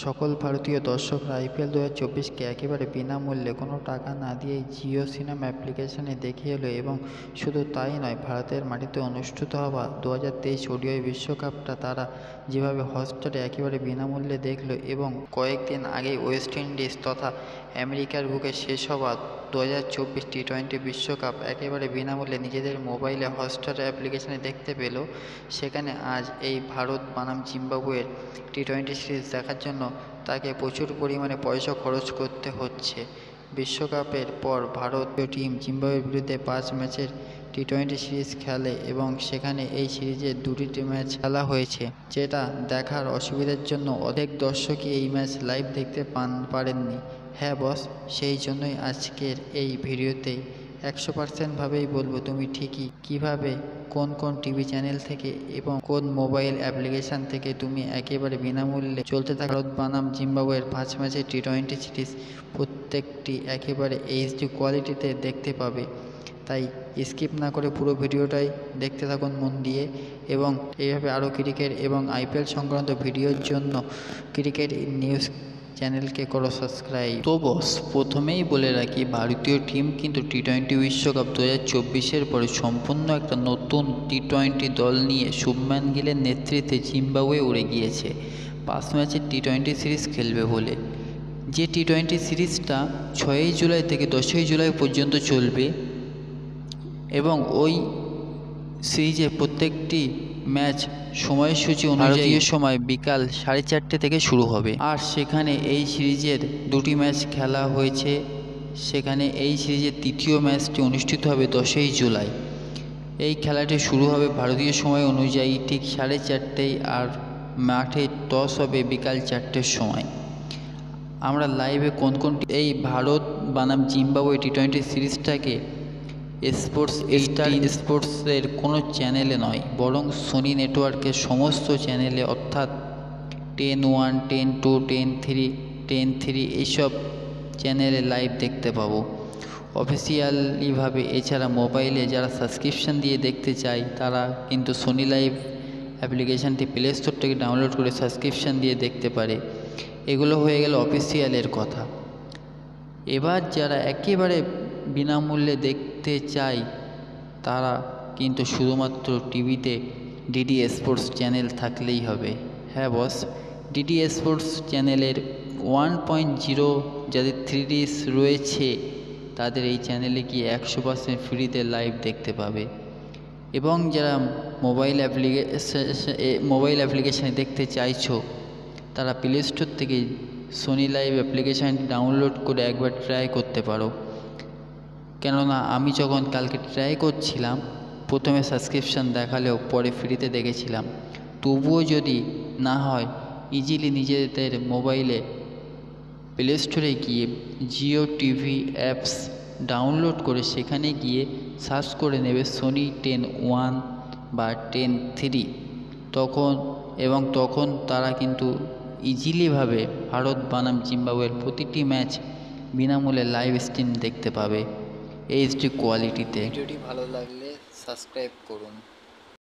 সকল ভারতীয় দর্শকরা IPL 2024কে একেবারে বিনামূল্যে কোনো টাকা না দিয়েই জিও সিনেমা অ্যাপ্লিকেশনে দেখে এলো এবং শুধু তাই নয়, ভারতের মাটিতে অনুষ্ঠিত হওয়া 2023 ODI বিশ্বকাপটা তারা যেভাবে হটস্টারে একেবারে বিনামূল্যে দেখল এবং কয়েকদিন আগেই ওয়েস্ট ইন্ডিজ তথা আমেরিকার বুকে শেষ হওয়া 2024 টি-20 বিশ্বকাপ একেবারে বিনামূল্যে নিজেদের মোবাইলে হটস্টার অ্যাপ্লিকেশনে দেখতে পেল, সেখানে আজ এই ভারত বনাম জিম্বাবুয়ের টি-20 সিরিজ দেখার জন্য তাকে প্রচুর পরিমাণে পয়সা খরচ করতে হচ্ছে। বিশ্বকাপের পর ভারতীয় টিম জিম্বাবুয়ের বিরুদ্ধে 5 ম্যাচের টি-20 সিরিজ খেলে এবং সেখানে এই সিরিজের 2টি ম্যাচ খেলা হয়েছে, যেটা দেখার অসুবিধার জন্য অনেক দর্শকই এই ম্যাচ লাইভ দেখতে পারেননি। হ্যাঁ বস, সেই জন্যই আজকের এই ভিডিওতে 100% ভাবেই বলবো তুমি ঠিকই কিভাবে কোন কোন টিভি চ্যানেল থেকে এবং কোন মোবাইল অ্যাপ্লিকেশান থেকে তুমি একেবারে বিনামূল্যে চলতে থাকা ভারত বনাম জিম্বাবুয়ের 5 ম্যাচের টি-20 সিরিজ প্রত্যেকটি একেবারে HD কোয়ালিটিতে দেখতে পাবে। তাই স্কিপ না করে পুরো ভিডিওটাই দেখতে থাকুন মন দিয়ে, এবং এইভাবে আরও ক্রিকেট এবং IPL সংক্রান্ত ভিডিওর জন্য ক্রিকেট নিউজ চ্যানেলকে করো সাবস্ক্রাইব। তো বস, প্রথমেই বলে রাখি, ভারতীয় টিম কিন্তু টি-20 বিশ্বকাপ 2024-এর পরে সম্পূর্ণ একটা নতুন টি-20 দল নিয়ে শুভমান গিলের নেতৃত্বে জিম্বাবুয়ে উড়ে গিয়েছে 5 ম্যাচের টি-20 সিরিজ খেলবে বলে। যে টি-20 সিরিজটা 6ই জুলাই থেকে 10ই জুলাই পর্যন্ত চলবে এবং ওই সিরিজে প্রত্যেকটি ম্যাচ সময়সূচি অনুযায়ী সময় বিকাল 4:30 থেকে শুরু হবে। আর সেখানে এই সিরিজের 2টি ম্যাচ খেলা হয়েছে। সেখানে এই সিরিজের তৃতীয় ম্যাচটি অনুষ্ঠিত হবে 10ই জুলাই। এই খেলাটি শুরু হবে ভারতীয় সময় অনুযায়ী ঠিক 4:30টায়, আর মাঠে টস হবে বিকাল 4টের সময়। আমরা লাইভে কোন এই ভারত বনাম জিম্বাবুয়ে টি-20 সিরিজটাকে স্পোর্টসের কোনো চ্যানেলে নয়, বরং সোনি নেটওয়ার্কের সমস্ত চ্যানেলে, অর্থাৎ 10-1, 10-2, 10-3, 10-3 এইসব চ্যানেলে লাইভ দেখতে পাবো অফিসিয়ালিভাবে। এছাড়া মোবাইলে যারা সাবস্ক্রিপশান দিয়ে দেখতে চায় তারা কিন্তু সোনি লাইভ অ্যাপ্লিকেশানটি প্লে স্টোর থেকে ডাউনলোড করে সাবস্ক্রিপশান দিয়ে দেখতে পারে। এগুলো হয়ে গেল অফিসিয়ালের কথা। এবার যারা একেবারে বিনামূল্যে দেখতে চায় তারা কিন্তু শুধুমাত্র টিভিতে DD স্পোর্টস চ্যানেল থাকলেই হবে। হ্যাঁ বস, DD স্পোর্টস চ্যানেলের 1.0 যাদের 3Ds রয়েছে তাদের এই চ্যানেলে গিয়ে 100% ফ্রিতে লাইভ দেখতে পাবে। এবং যারা মোবাইল অ্যাপ্লিকেশানে দেখতে চাইছো তারা প্লে স্টোর থেকে সোনি লাইভ অ্যাপ্লিকেশানটি ডাউনলোড করে একবার ট্রাই করতে পারো। কেননা আমি যখন কালকে ট্রাই করছিলাম, প্রথমে সাবস্ক্রিপশান দেখালেও পরে ফ্রিতে দেখেছিলাম। তবুও যদি না হয়, ইজিলি নিজেদের মোবাইলে প্লে স্টোরে গিয়ে জিও টিভি অ্যাপস ডাউনলোড করে সেখানে গিয়ে সার্চ করে নেবে সোনি 10-1 বা 10-3, তখন তারা কিন্তু ইজিলিভাবে ভারত বনাম জিম্বাবুয়ের প্রতিটি ম্যাচ বিনামূল্যে লাইভ স্ট্রিম দেখতে পাবে HD কোয়ালিটিতে। ভিডিওটি ভালো লাগলে সাবস্ক্রাইব করুন।